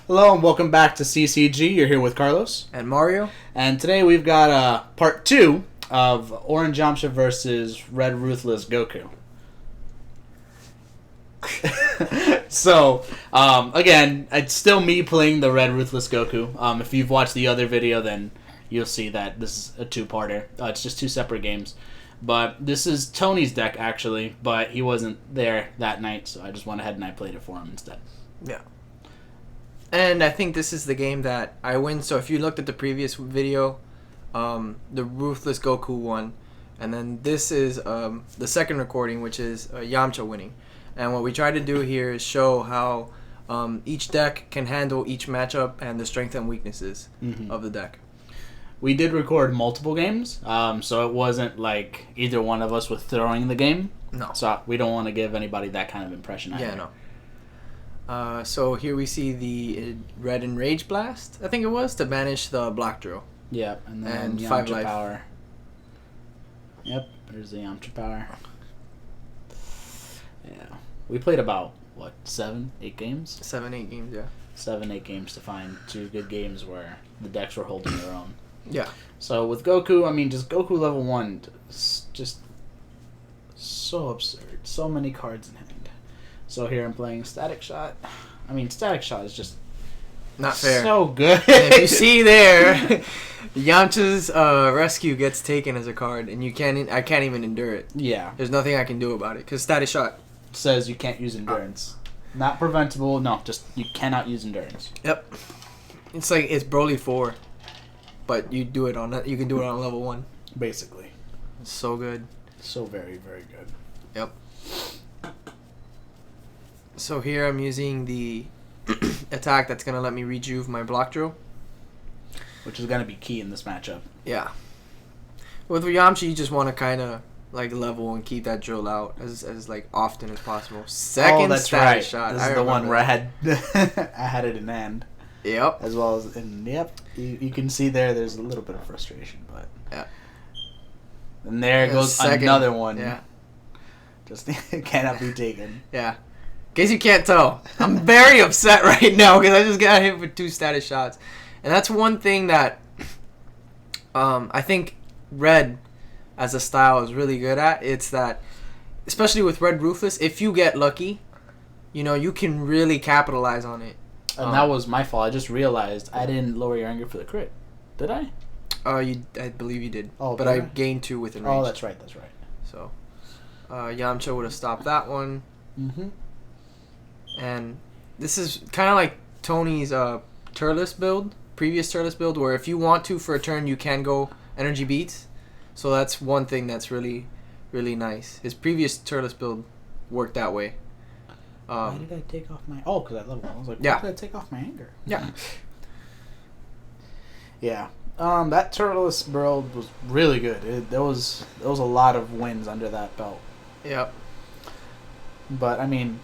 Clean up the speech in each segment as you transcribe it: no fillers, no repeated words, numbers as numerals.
Hello and welcome back to CCG. You're here with Carlos. And Mario. And today we've got part 2 of Orange Yamcha versus Red Ruthless Goku. So, again, it's still me playing the Red Ruthless Goku. If you've watched the other video, then you'll see that this is a two-parter. It's just two separate games. But this is Tony's deck, actually, but he wasn't there that night, so I just went ahead and I played it for him instead. Yeah. And I think this is the game that I win. So if you looked at the previous video, the Ruthless Goku won. And then this is the second recording, which is Yamcha winning. And what we try to do here is show how each deck can handle each matchup and the strengths and weaknesses of the deck. We did record multiple games, so it wasn't like either one of us was throwing the game. No. So we don't want to give anybody that kind of impression either. Yeah, no. So here we see the Red Enrage Blast, I think it was, to banish the Black Drill. Yep, and then And Yamcha 5 life. power. Yep, there's the Yamcha power. Yeah. We played about, 7-8 games? 7-8 games, yeah. 7-8 games to find 2 good games where the decks were holding their own. Yeah. So with Goku, I mean, just Goku level 1, just so absurd. So many cards in hand. So here I'm playing Static Shot. I mean, Static Shot is just Not fair. so good. And if you see there, Yamcha's rescue gets taken as a card, and I can't even endure it. Yeah. There's nothing I can do about it, because Static Shot. Says you can't use Endurance. Not preventable, no, just you cannot use Endurance. Yep. It's like, it's Broly 4, but you can do it on level 1. Basically. It's so good. So very, very good. Yep. So here I'm using the attack that's going to let me rejuve my Block Drill. Which is going to be key in this matchup. Yeah. With Yamcha, you just want to kind of like level and keep that drill out as like often as possible. Second that's Static right. Shot. This is the one where I had it in hand. Yep. As well as you can see there's a little bit of frustration, but yeah. And there goes another one. Yeah. Just cannot be taken. Yeah. In case you can't tell, I'm very upset right now because I just got hit with 2 Static Shots. And that's one thing that I think Red as a style is really good at. It's that, especially with Red Ruthless, if you get lucky, you can really capitalize on it. And that was my fault. I just realized I didn't lower your anger for the crit. Did I? I believe you did. Oh, but I gained 2 with Enrage. Oh, that's right. So, Yamcha would have stopped that one. Mm-hmm. And this is kind of like Tony's Turles build, previous Turles build, where if you want to for a turn, you can go energy beats. So that's one thing that's really, really nice. His previous Turles build worked that way. Why did I take off my... Oh, because I leveled 1. I was like, why yeah. did I take off my anger? Yeah. Yeah. That Turles build was really good. There was a lot of wins under that belt. Yep. But, I mean...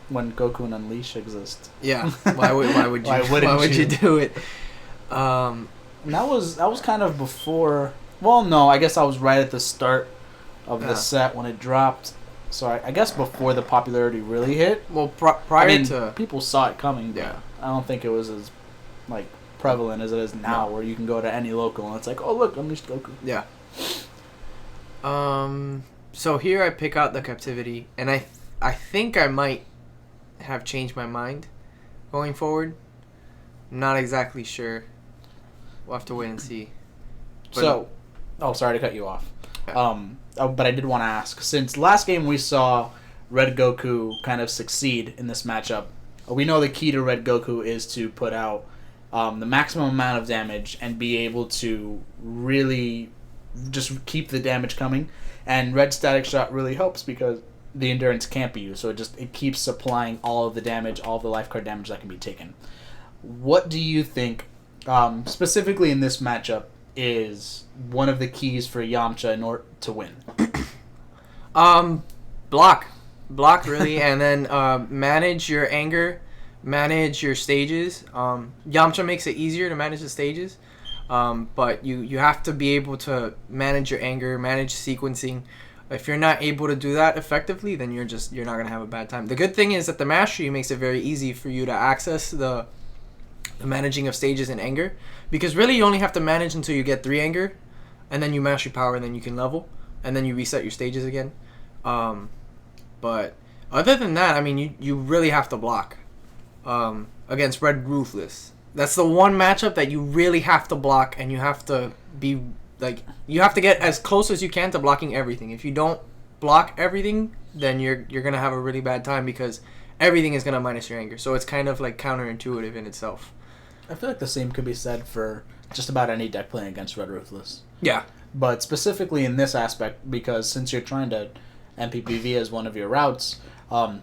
when Goku and Unleash exist. Yeah. Why would you do it? And that was kind of before. Well, no, I guess I was right at the start of the set when it dropped. So I guess before the popularity really hit. Well, prior to people saw it coming. But yeah. I don't think it was as prevalent as it is now, where you can go to any local and it's like, oh look, Unleashed Goku. Yeah. So here I pick out the Captivity, and I think I might have changed my mind going forward. I'm not exactly sure. We'll have to wait and see. But sorry to cut you off. Yeah. But I did want to ask, since last game we saw Red Goku kind of succeed in this matchup, we know the key to Red Goku is to put out the maximum amount of damage and be able to really just keep the damage coming. And Red Static Shot really helps because the endurance can't be used, so it keeps supplying all of the damage, all of the life card damage that can be taken. What do you think, specifically in this matchup, is one of the keys for Yamcha in order to win? Block really, and then manage your anger, manage your stages. Yamcha makes it easier to manage the stages, but you have to be able to manage your anger, manage sequencing. If you're not able to do that effectively, then you're not gonna have a bad time. The good thing is that the mastery makes it very easy for you to access the the managing of stages and anger, because really you only have to manage until you get 3 anger, and then you mastery power, and then you can level, and then you reset your stages again. But other than that, I mean, you really have to block against Red Ruthless. That's the one matchup that you really have to block, and you have to be like, you have to get as close as you can to blocking everything. If you don't block everything, then you're gonna have a really bad time, because everything is gonna minus your anger. So it's kind of like counterintuitive in itself. I feel like the same could be said for just about any deck playing against Red Ruthless. Yeah. But specifically in this aspect, because since you're trying to MPPV as one of your routes,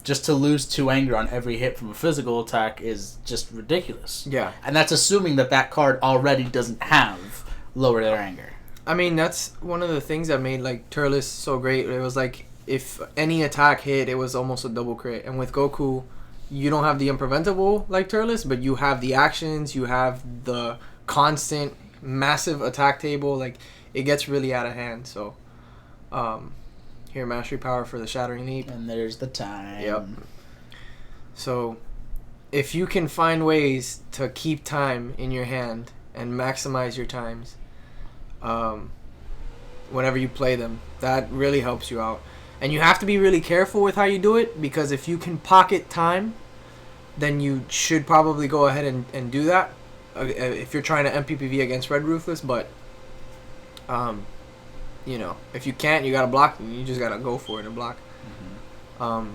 just to lose 2 anger on every hit from a physical attack is just ridiculous. Yeah. And that's assuming that card already doesn't have lower their anger. I mean, that's one of the things that made like Turles so great. It was like, if any attack hit, it was almost a double crit. And with Goku, you don't have the unpreventable like Turles, but you have the actions, you have the constant massive attack table. Like, it gets really out of hand. So here, mastery power for the Shattering Leap, and there's the time. Yep. So if you can find ways to keep time in your hand and maximize your times whenever you play them, that really helps you out. And you have to be really careful with how you do it, because if you can pocket time, then you should probably go ahead and do that if you're trying to MPPV against Red Ruthless. But you know, if you can't, you gotta block. You just gotta go for it and block. Mm-hmm.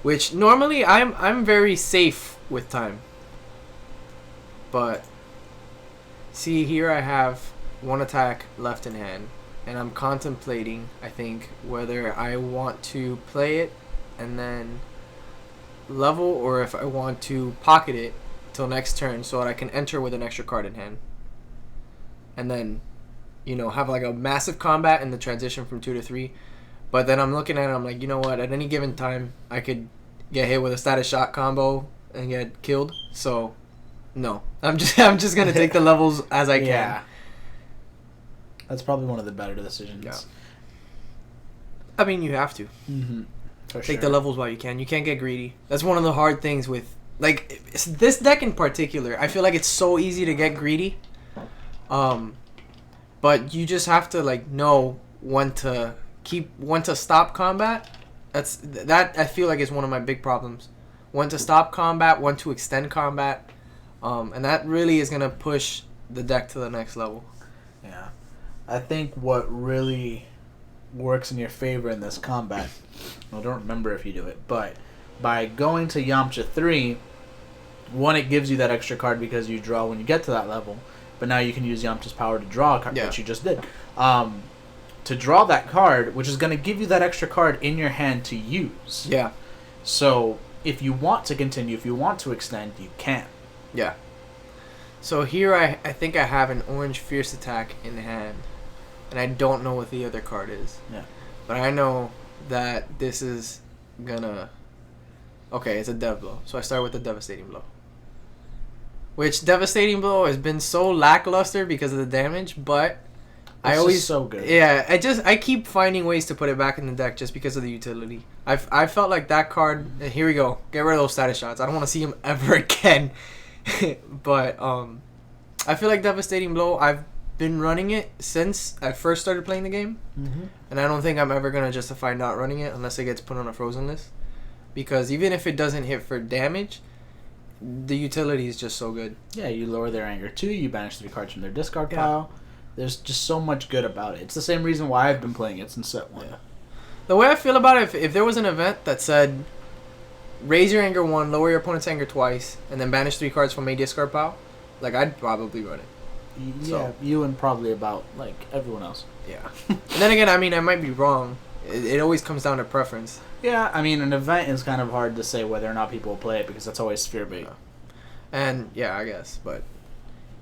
Which normally I'm very safe with time. But see, here I have 1 attack left in hand, and I'm contemplating, I think, whether I want to play it and then level, or if I want to pocket it till next turn so that I can enter with an extra card in hand. And then, you know, have like a massive combat in the transition from 2 to 3. But then I'm looking at it, I'm like, you know what, at any given time, I could get hit with a status shot combo and get killed. So, no. I'm just going to take the levels as I can. Yeah. That's probably one of the better decisions. Yeah. I mean, you have to. Mm-hmm. Take the levels while you can. You can't get greedy. That's one of the hard things with, like, this deck in particular. I feel like it's so easy to get greedy. But you just have to, like, know when to stop combat. That I feel like is one of my big problems. When to stop combat, when to extend combat. And that really is going to push the deck to the next level. Yeah. I think what really works in your favor in this combat, I don't remember if you do it, but by going to Yamcha 3, one, it gives you that extra card because you draw when you get to that level, but now you can use Yamcha's power to draw a card, which you just did. To draw that card, which is going to give you that extra card in your hand to use. Yeah. So if you want to continue, if you want to extend, you can. Yeah. So here I think I have an orange Fierce Attack in hand, and I don't know what the other card is. Yeah. But I know that this is gonna... Okay, it's a Dev Blow. So I start with the Devastating Blow. Which Devastating Blow has been so lackluster because of the damage, but I always so good. Yeah, I keep finding ways to put it back in the deck just because of the utility. I felt like that card. Here we go. Get rid of those status shots. I don't want to see him ever again. But I feel like Devastating Blow, I've been running it since I first started playing the game, and I don't think I'm ever gonna justify not running it unless it gets put on a frozen list, because even if it doesn't hit for damage, the utility is just so good. Yeah, you lower their anger too. You banish 3 cards from their discard pile. There's just so much good about it. It's the same reason why I've been playing it since set 1. Yeah. The way I feel about it, if there was an event that said raise your anger 1, lower your opponent's anger twice, and then banish 3 cards from a discard pile, like, I'd probably run it. Yeah, So, you and probably about, like, everyone else. Yeah. And then again, I mean, I might be wrong. It always comes down to preference. Yeah, I mean, an event is kind of hard to say whether or not people will play it because that's always sphere bait. And, yeah, I guess. But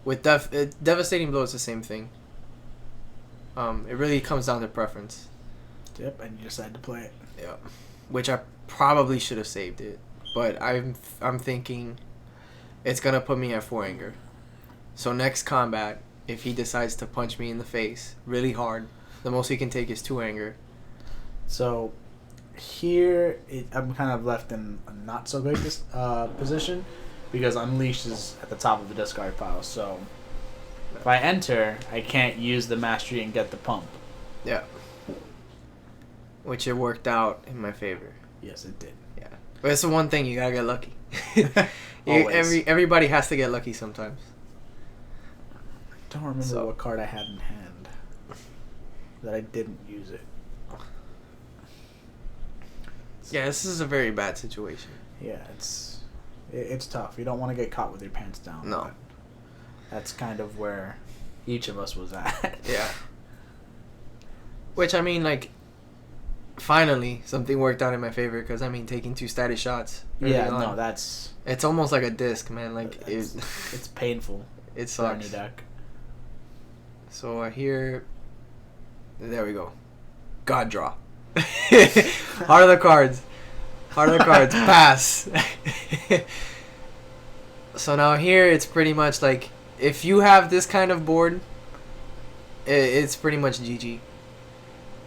with Devastating Blow, it's the same thing. It really comes down to preference. Yep, and you decide to play it. Yeah. Which I probably should have saved it. But I'm thinking it's going to put me at 4 anger. So next combat, if he decides to punch me in the face really hard, the most he can take is 2 anger. So here, I'm kind of left in a not so great position because Unleash is at the top of the discard pile. So if I enter, I can't use the mastery and get the pump. Yeah. Which it worked out in my favor. Yes, it did. Yeah. But it's the one thing, you gotta get lucky. Always. Everybody has to get lucky sometimes. I don't remember what card I had in hand that I didn't use it. Yeah, this is a very bad situation. Yeah, it's tough. You don't want to get caught with your pants down. No. That's kind of where each of us was at. Yeah. Which, I mean, like, finally, something worked out in my favor, because, I mean, taking 2 status shots. Yeah, on, no, that's... It's almost like a disc, man. Like, it's painful. It for any sucks. deck. So, here... There we go. God draw. Heart of the cards. Heart of the cards. Pass. So, now here, it's pretty much like... If you have this kind of board, it's pretty much GG.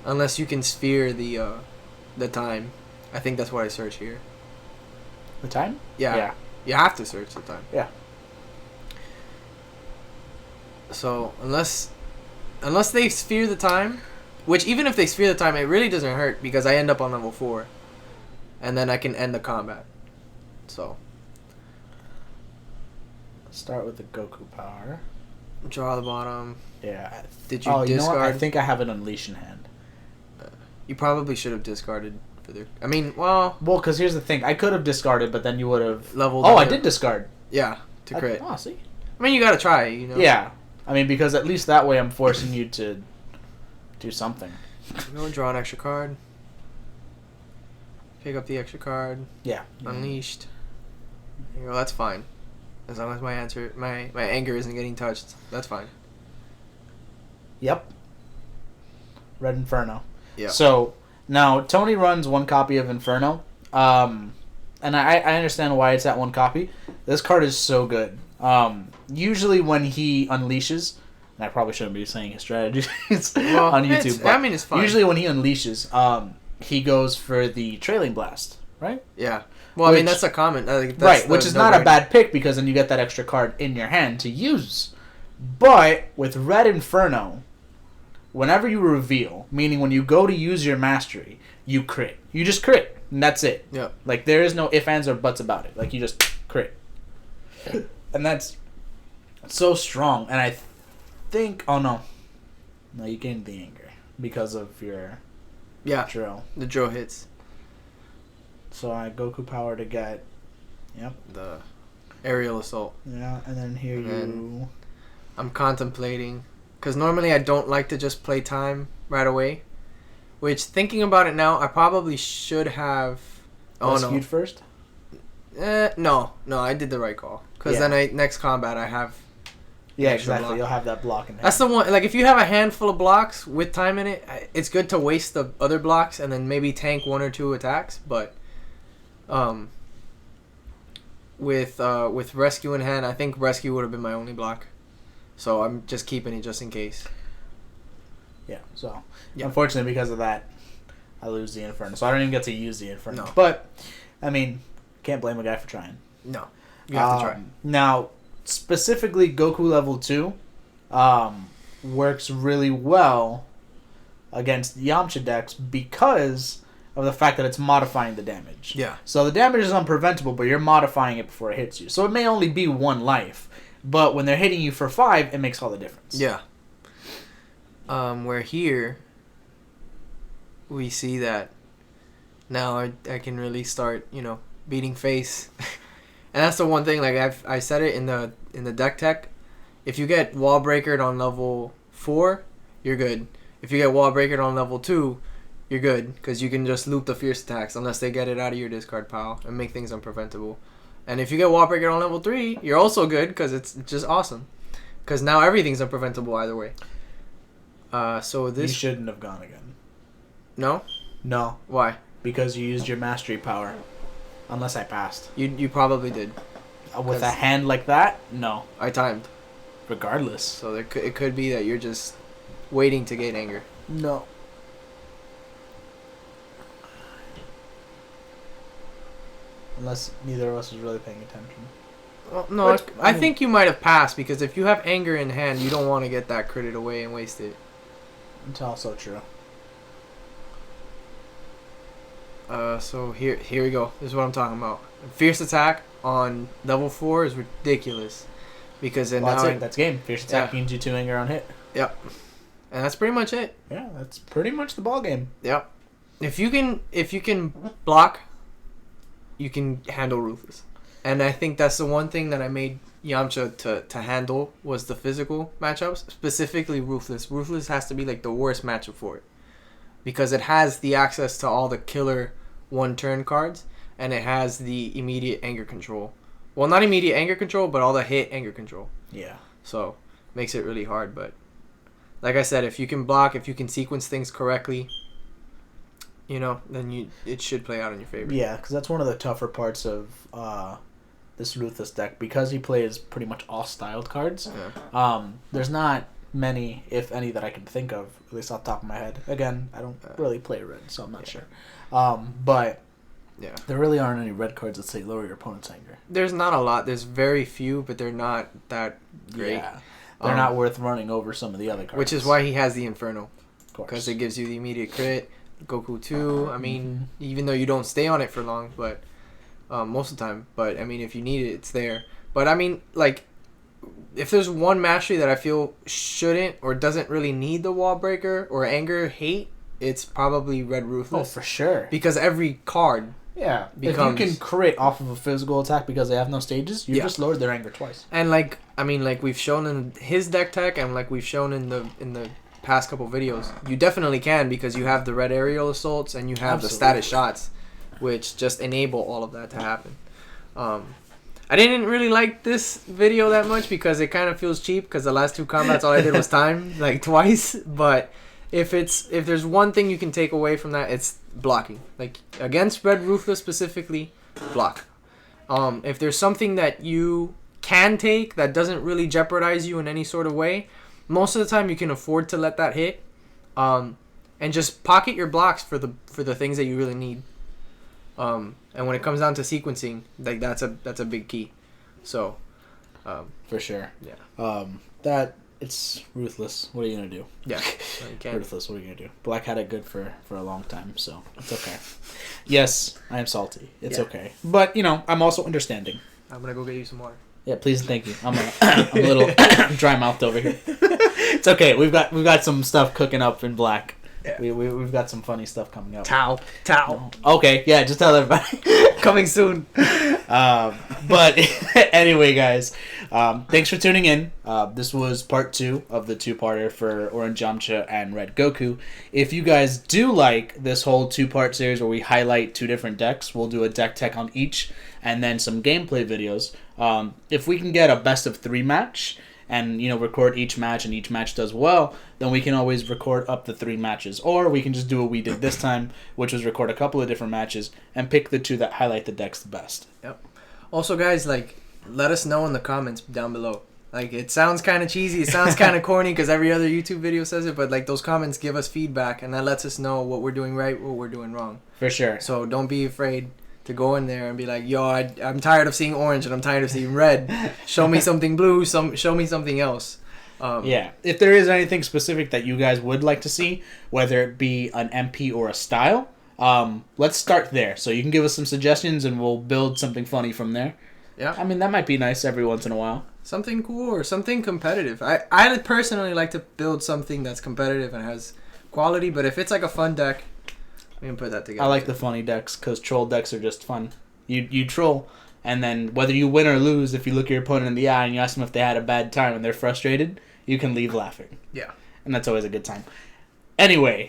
Unless you can sphere the time. I think that's what I search here. The time? Yeah. You have to search the time. Yeah. So unless they sphere the time, which even if they sphere the time, it really doesn't hurt because I end up on level 4, and then I can end the combat. So. Start with the Goku power. Draw the bottom. Yeah. Did you discard? You know what? I think I have an Unleash in hand. You probably should have discarded for the... I mean, well... Well, because here's the thing. I could have discarded, but then you would have... Leveled. Oh, I did discard. Yeah, to crit. Oh, see? I mean, you gotta try, you know? Yeah. I mean, because at least that way I'm forcing you to do something. Go draw an extra card. Pick up the extra card. Yeah. Unleashed. There you go, that's fine. As long as my anger isn't getting touched, that's fine. Yep. Red Inferno. Yeah. So, now, Tony runs 1 copy of Inferno. And I understand why it's at 1 copy. This card is so good. Usually when he unleashes... And I probably shouldn't be saying his strategies on YouTube. But I mean, it's fine. Usually when he unleashes, he goes for the Trailing Blast, right? Yeah. Well, I mean, that's a comment. Right, which is not a bad pick because then you get that extra card in your hand to use. But with Red Inferno, whenever you reveal, meaning when you go to use your mastery, you crit. You just crit, and that's it. Yeah. Like, there is no ifs, ands, or buts about it. Like, you just crit. And that's so strong. And I think... Oh, no. No, you gained the anger because of your drill. The drill hits. So I Goku power to get... Yep. The aerial assault. Yeah, and then here you... I'm contemplating... Because normally I don't like to just play time right away. Which, thinking about it now, I probably should have... Rescued first? No, I did the right call. Because then next combat I have... Yeah, exactly. Block. You'll have that block in there. That's the one. Like, if you have a handful of blocks with time in it, it's good to waste the other blocks and then maybe tank 1 or 2 attacks. But, with rescue in hand, I think rescue would have been my only block. So I'm just keeping it just in case. Yeah. So, unfortunately, because of that, I lose the Inferno. So I don't even get to use the Inferno. No. But, I mean, can't blame a guy for trying. No, you have to try. Now, specifically, Goku level 2 works really well against Yamcha decks because of the fact that it's modifying the damage. Yeah. So the damage is unpreventable, but you're modifying it before it hits you. So it may only be 1 life, but when they're hitting you for 5, it makes all the difference. Yeah. Where here, we see that now I can really start, beating face. And that's the one thing, like I said it in the deck tech. If you get wall breakered on level 4, you're good. If you get wall breakered on level 2, you're good because you can just loop the fierce attacks unless they get it out of your discard pile and make things unpreventable. And if you get wall breakered on level 3, you're also good because it's just awesome. Because now everything's unpreventable either way. So this You shouldn't have gone again. No? No. Why? Because you used your mastery power. Unless I passed. You probably did. With a hand like that? No. I timed. Regardless. So it could be that you're just waiting to gain anger. No. Unless neither of us was really paying attention. Well, no, Which, I think you might have passed because if you have anger in hand, you don't want to get that critted away and waste it. It's also true. So here we go. This is what I'm talking about. Fierce attack on level 4 is ridiculous because then Well, now that's it. That's game. Fierce attack gains you 2 anger on hit. Yep, and that's pretty much it. Yeah, that's pretty much the ball game. Yep. If you can block, you can handle Ruthless, and I think that's the one thing that I made Yamcha to handle was the physical matchups, specifically Ruthless. Ruthless has to be like the worst matchup for it because it has the access to all the killer 1-turn cards, and it has the immediate anger control. Well, not immediate anger control, but all the hit anger control. Yeah. So makes it really hard, but like I said, if you can block, if you can sequence things correctly, then it should play out in your favor. Yeah, because that's one of the tougher parts of this Ruthless deck. Because he plays pretty much all styled cards, there's not many, if any, that I can think of, at least off the top of my head. Again, I don't really play red, so I'm not sure. But there really aren't any red cards that say lower your opponent's anger. There's not a lot. There's very few, but they're not that great. Yeah. They're not worth running over some of the other cards. Which is why he has the Inferno. Of course. Because it gives you the immediate crit. Goku 2, I mean, even though you don't stay on it for long, but most of the time. But, I mean, if you need it, it's there. But, I mean, like, if there's one mastery that I feel shouldn't or doesn't really need the wall breaker or anger hate, it's probably Red Ruthless. Oh, for sure. Because every card... Yeah, if you can crit off of a physical attack because they have no stages, you just lowered their anger twice. And like we've shown in his deck tech, and like we've shown in the past couple videos, you definitely can because you have the red aerial assaults and you have the status shots, which just enable all of that to happen. I didn't really like this video that much because it kind of feels cheap because the last 2 combats all I did was time like twice, but if there's one thing you can take away from that, it's blocking. Like against Red Ruthless specifically, block. If there's something that you can take that doesn't really jeopardize you in any sort of way, most of the time you can afford to let that hit, and just pocket your blocks for the things that you really need. And when it comes down to sequencing, like that's a big key. So, for sure. Yeah. It's Ruthless. What are you gonna do? Yeah, Ruthless. What are you gonna do? Black had it good for a long time, so it's okay. Yes, I am salty. It's okay, but I'm also understanding. I'm gonna go get you some water. Yeah, please and thank you. I'm a little dry mouthed over here. It's okay. We've got some stuff cooking up in Black. Yeah. We've got some funny stuff coming up. Tao. Okay, yeah, just tell everybody. Coming soon. But anyway, guys, thanks for tuning in. This was part 2 of the 2-parter for Orange Yamcha and Red Goku. If you guys do like this whole 2-part series where we highlight 2 different decks, we'll do a deck tech on each and then some gameplay videos. If we can get a best of 3 match and record each match and each match does well, then we can always record up to 3 matches, or we can just do what we did this time, which was record a couple of different matches and pick the 2 that highlight the decks the best. Yep. Also, guys, let us know in the comments down below. It sounds kind of cheesy, it sounds kind of corny because every other YouTube video says it, but those comments give us feedback and that lets us know what we're doing right, what we're doing wrong. For sure. So don't be afraid to go in there and be like, yo, I'm tired of seeing orange and I'm tired of seeing red. Show me something blue. Show me something else. Yeah. If there is anything specific that you guys would like to see, whether it be an MP or a style, let's start there. So you can give us some suggestions and we'll build something funny from there. Yeah. I mean, that might be nice every once in a while. Something cool or something competitive. I personally like to build something that's competitive and has quality, but if it's like a fun deck, we can put that together. I like the funny decks because troll decks are just fun. You troll, and then whether you win or lose, if you look your opponent in the eye and you ask them if they had a bad time and they're frustrated, you can leave laughing. Yeah. And that's always a good time. Anyway,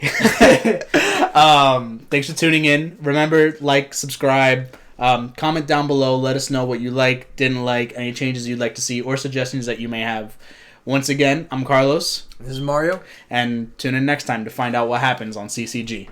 thanks for tuning in. Remember, like, subscribe, comment down below. Let us know what you like, didn't like, any changes you'd like to see, or suggestions that you may have. Once again, I'm Carlos. This is Mario. And tune in next time to find out what happens on CCG.